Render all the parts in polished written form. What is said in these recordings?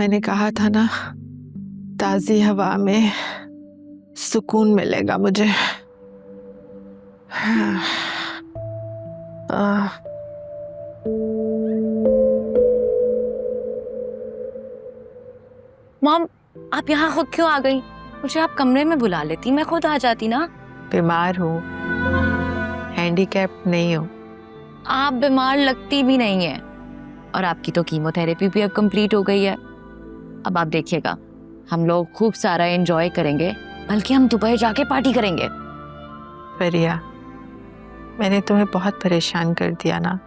मैंने कहा था ना, ताज़ी हवा में सुकून मिलेगा मुझे। मॉम, आप यहाँ खुद क्यों आ गई? मुझे आप कमरे में बुला लेती, मैं खुद आ जाती ना। बीमार हूँ, हैंडीकैप नहीं हूँ। आप बीमार लगती भी नहीं है, और आपकी तो कीमोथेरेपी भी अब कंप्लीट हो गई है। अब आप देखिएगा, हम लोग खूब सारा एंजॉय करेंगे, बल्कि हम दुबई जाके पार्टी करेंगे। फरिया, मैंने तुम्हें बहुत परेशान कर दिया ना।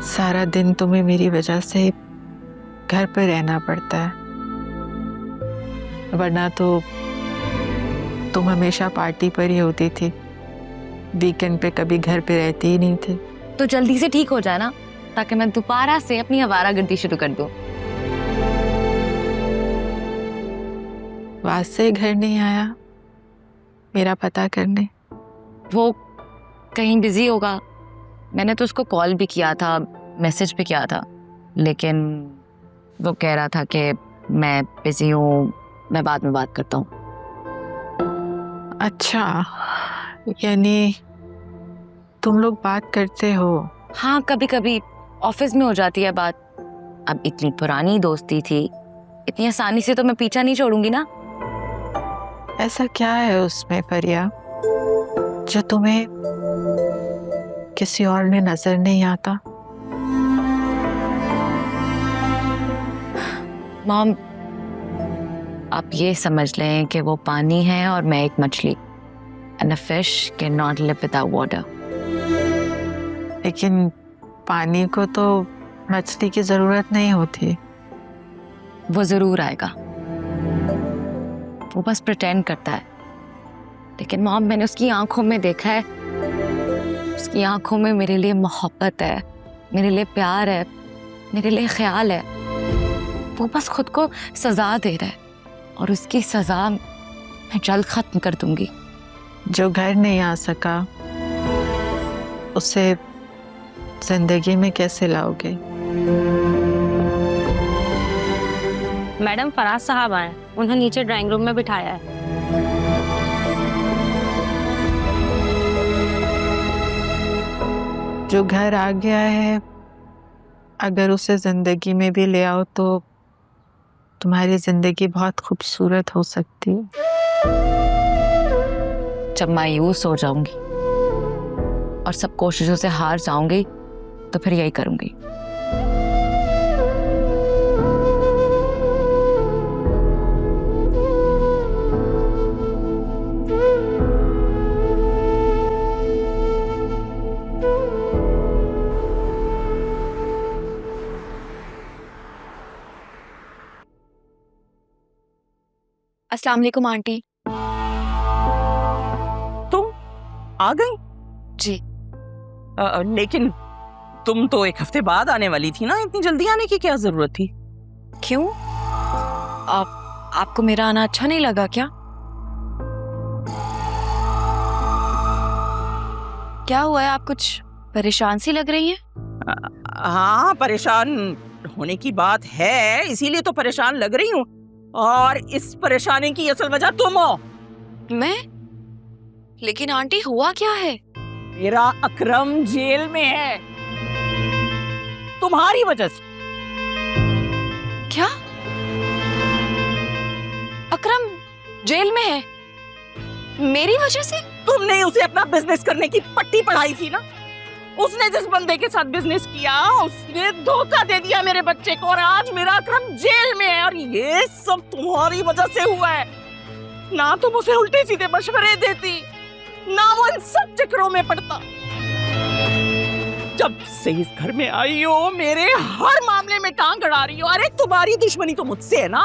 सारा दिन तुम्हें मेरी वजह से घर पर रहना पड़ता है, वरना तो तुम हमेशा पार्टी पर ही होती थी, वीकेंड पे कभी घर पे रहती ही नहीं थे। तो जल्दी से ठीक हो जाए ना, ताकि मैं दोबारा से अपनी आवारागर्दी शुरू कर दूं। वासे घर नहीं आया मेरा पता करने? वो कहीं बिजी होगा। मैंने तो उसको कॉल भी किया था, मैसेज भी किया था, लेकिन वो कह रहा था कि मैं बिजी हूँ, मैं बाद में बात करता हूँ। अच्छा, यानी तुम लोग बात करते हो? हाँ, कभी कभी ऑफिस में हो जाती है बात। अब इतनी पुरानी दोस्ती थी, इतनी आसानी से तो मैं पीछा नहीं छोड़ूंगी ना। ऐसा क्या है उसमें फरिया जो तुम्हें किसी और में नजर नहीं आता? मॉम, आप ये समझ लें कि वो पानी है और मैं एक मछली। And a fish cannot live without water. लेकिन पानी को तो मछली की जरूरत नहीं होती। वो जरूर आएगा, वो बस प्रिटेंड करता है। लेकिन मॉम, मैंने उसकी आंखों में देखा है, उसकी आंखों में मेरे लिए मोहब्बत है, मेरे लिए प्यार है, मेरे लिए ख्याल है। वो बस खुद को सजा दे रहा है, और उसकी सजा मैं जल्द खत्म कर दूंगी। जो घर नहीं आ सका उसे जिंदगी में कैसे लाओगे? मैडम, फराज साहब आए, उन्हें नीचे ड्राइंग रूम में बिठाया है। जो घर आ गया है, अगर उसे जिंदगी में भी ले आओ तो तुम्हारी जिंदगी बहुत खूबसूरत हो सकती है। जब मायूस हो जाऊंगी और सब कोशिशों से हार जाऊंगी, तो फिर यही करूंगी। अस्सलाम वालेकुम आंटी। तुम आ गई? जी। लेकिन तुम तो एक हफ्ते बाद आने वाली थी ना, इतनी जल्दी आने की क्या जरूरत थी? क्यों? आपको मेरा आना अच्छा नहीं लगा क्या? क्या हुआ है? आप कुछ परेशान सी लग रही हैं। हाँ, परेशान होने की बात है, इसीलिए तो परेशान लग रही हूँ, और इस परेशानी की असल वजह तुम हो। मैं? लेकिन आंटी, हुआ क्या है? मेरा अकरम जेल में है, तुम्हारी वजह से। क्या? अकरम जेल में है मेरी वजह से? तुमने उसे अपना बिजनेस करने की पट्टी पढ़ाई थी ना। उसने जिस बंदे के साथ बिजनेस किया, उसने धोखा दे दिया मेरे बच्चे को, और आज मेरा अकरम जेल में है, और ये सब तुम्हारी वजह से हुआ है। ना तुम उसे उल्टे सीधे मशवरे देती, ना वो इन सब चक्करों में पड़ता। जब से इस घर में आई हो, मेरे हर मामले में टांग अड़ा रही हो। अरे तुम्हारी दुश्मनी तो मुझसे है ना,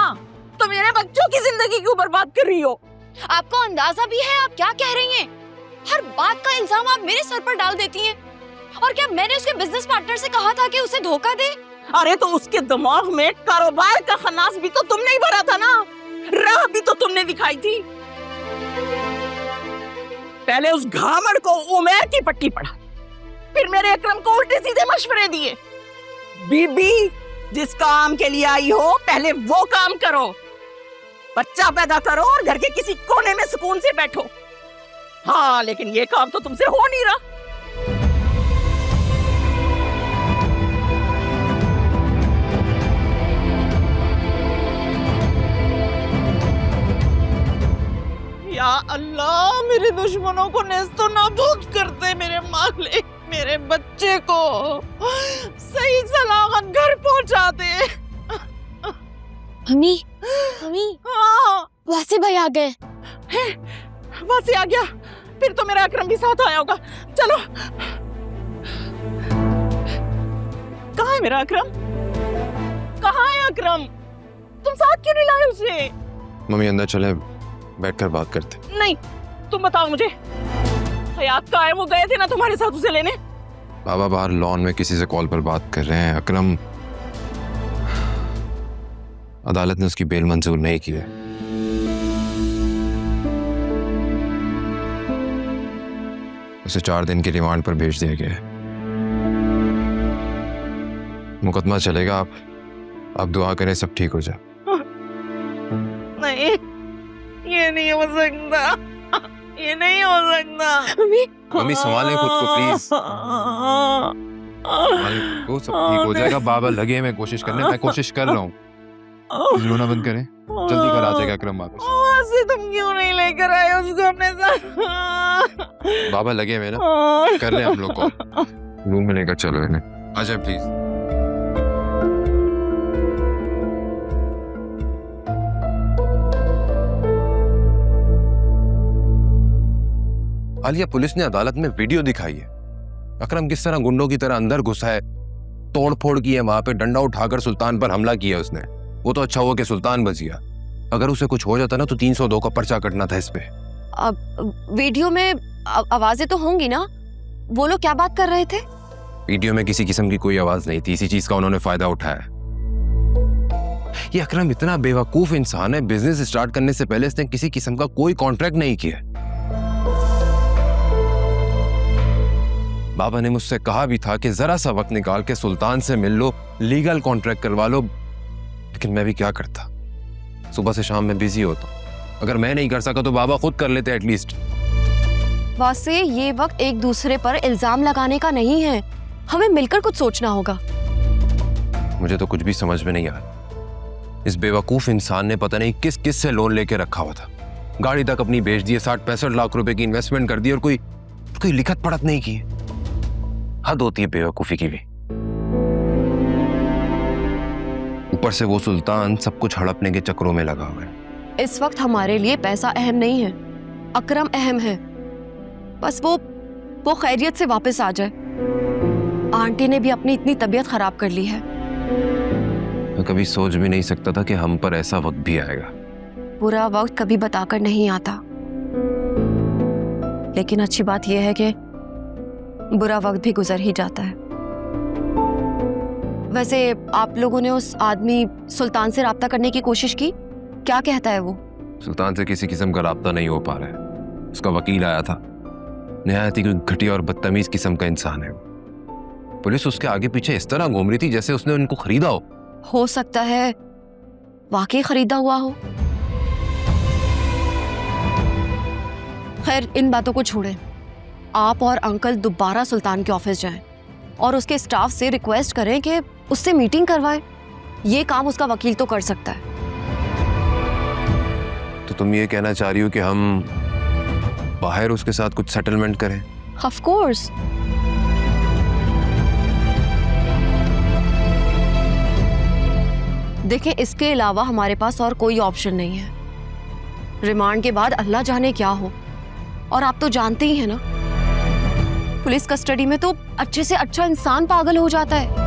तो मेरे बच्चों की जिंदगी क्यों बर्बाद कर रही हो? आपको अंदाजा भी है आप क्या कह रही हैं? हर बात का इल्जाम आप मेरे सर पर डाल देती हैं। और क्या मैंने उसके बिजनेस पार्टनर से कहा था कि उसे धोखा दे? अरे तो उसके दिमाग में कारोबार का खन्नास भी तो तुमने ही भरा था ना, राह भी तो तुमने दिखाई थी। पहले उस घामड़ को उमैर की पट्टी पढ़ा, फिर मेरे अकरम को उल्टे सीधे मशवरे दिए। बीबी जिस काम के लिए आई हो पहले वो काम करो, बच्चा पैदा करो और घर के किसी कोने में सुकून से बैठो। हाँ, लेकिन ये काम तो तुमसे हो नहीं रहा। या अल्लाह, मेरे दुश्मनों को नेस्तो नाबूद करते मेरे मालिक, मेरे बच्चे को सही सलामत घर पहुंचा दे। मम्मी, मम्मी, हाँ, वासे भाई आ गए। वहां से आ गया, फिर तो मेरा अकरम भी साथ आया होगा। चलो, कहाँ है मेरा अकरम? कहाँ है अकरम? तुम साथ क्यों नहीं लाए उसे? मम्मी अंदर चले, बैठकर बात करते। नहीं, तुम बताओ मुझे, हयात कहाँ है? वो गए थे ना तुम्हारे साथ उसे लेने। बाबा बाहर लॉन में किसी से कॉल पर बात कर रहे हैं। अकरम, अदालत ने उसकी बेल मंजूर नहीं की है। उसे 4 दिन की रिमांड पर भेज दिया गया है। मुकदमा चलेगा, आप दुआ करें सब ठीक हो जाए। नहीं, ये नहीं हो सकता, ये नहीं हो सकता। मम्मी संभालें खुद को प्लीज, संभालें खुद को, सब ठीक हो जाएगा। बाबा लगे हैं, मैं कोशिश करने, मैं कोशिश कर रहा हूँ। रोना बंद करें, जल्दी घर आ जाएगा अकरम वापस। वहाँ से तुम क्यों नहीं लेकर आए उसको अपने साथ? बाबा लगे हुए ना, कर रहे हैं हम लोग कॉल। रूम में लेकर चलो इन्हें, आ जाए प्लीज। आलिया, पुलिस ने अदालत में वीडियो दिखाई है अकरम किस तरह गुंडों की तरह अंदर घुसा है, तोड़फोड़ की है, वहां पे डंडा उठाकर सुल्तान पर हमला किया उसने। वो तो अच्छा हुआ कि सुल्तान बच गया, अगर उसे कुछ हो जाता ना तो 302 का पर्चा कटना था इस पे। अब वीडियो में आवाजें तो होंगी ना? वो लोग क्या बात कर रहे थे? वीडियो में किसी किस्म की कोई आवाज नहीं थी, इसी चीज का उन्होंने फायदा उठाया। ये अकरम इतना बेवकूफ इंसान है, बिजनेस स्टार्ट करने से पहले इसने किसी किस्म का कोई कॉन्ट्रैक्ट नहीं किया। बाबा ने मुझसे कहा भी था कि जरा सा वक्त निकाल के सुल्तान से मिल लो, लीगल कॉन्ट्रैक्ट करवा लो, लेकिन मैं भी क्या करता, सुबह से शाम में बिजी होता। अगर मैं नहीं कर सका तो बाबा खुद कर लेते एटलीस्ट। वासे, ये वक्त एक दूसरे पर इल्जाम लगाने का नहीं है, हमें मिलकर कुछ सोचना होगा। मुझे तो कुछ भी समझ में नहीं आ रहा। इस बेवकूफ इंसान ने पता नहीं किस किस से लोन लेके रखा हुआ था, गाड़ी तक अपनी बेच दी, 60-65 लाख रुपए की इन्वेस्टमेंट कर दी और कोई लिखत पढ़त नहीं की। हद होती है बेवकूफी की भी। ऊपर से वो सुल्तान सब कुछ हड़पने के चक्रों में लगा हुआ है। इस वक्त हमारे लिए पैसा अहम नहीं है, अकरम अहम है। बस वो खैरियत से वापस आ जाए। आंटी ने भी अपनी इतनी तबीयत खराब कर ली है। मैं कभी सोच भी नहीं सकता था कि हम पर ऐसा वक्त भी आएगा। बुरा वक्त कभी बताकर नहीं आता, लेकिन अच्छी बात यह है कि बुरा वक्त भी गुजर ही जाता है। वैसे आप लोगों ने उस आदमी सुल्तान से राब्ता करने की कोशिश की? क्या कहता है वो? सुल्तान से किसी किस्म का राब्ता नहीं हो पा रहा है। उसका वकील आया था, निहायत ही घटिया और बदतमीज किस्म का इंसान है वो। पुलिस उसके आगे पीछे इस तरह घूम रही थी जैसे उसने उनको खरीदा हो सकता है वाकई खरीदा हुआ हो। खैर, इन बातों को छोड़ें, आप और अंकल दोबारा सुल्तान के ऑफिस जाएं और उसके स्टाफ से रिक्वेस्ट करें कि उससे मीटिंग करवाए। ये काम उसका वकील तो कर सकता है। तो तुम ये कहना चाह रही हो कि हम बाहर उसके साथ कुछ सेटलमेंट करें? Of course. देखें, इसके अलावा हमारे पास और कोई ऑप्शन नहीं है। रिमांड के बाद अल्लाह जाने क्या हो, और आप तो जानते ही हैं ना, पुलिस कस्टडी में तो अच्छे से अच्छा इंसान पागल हो जाता है।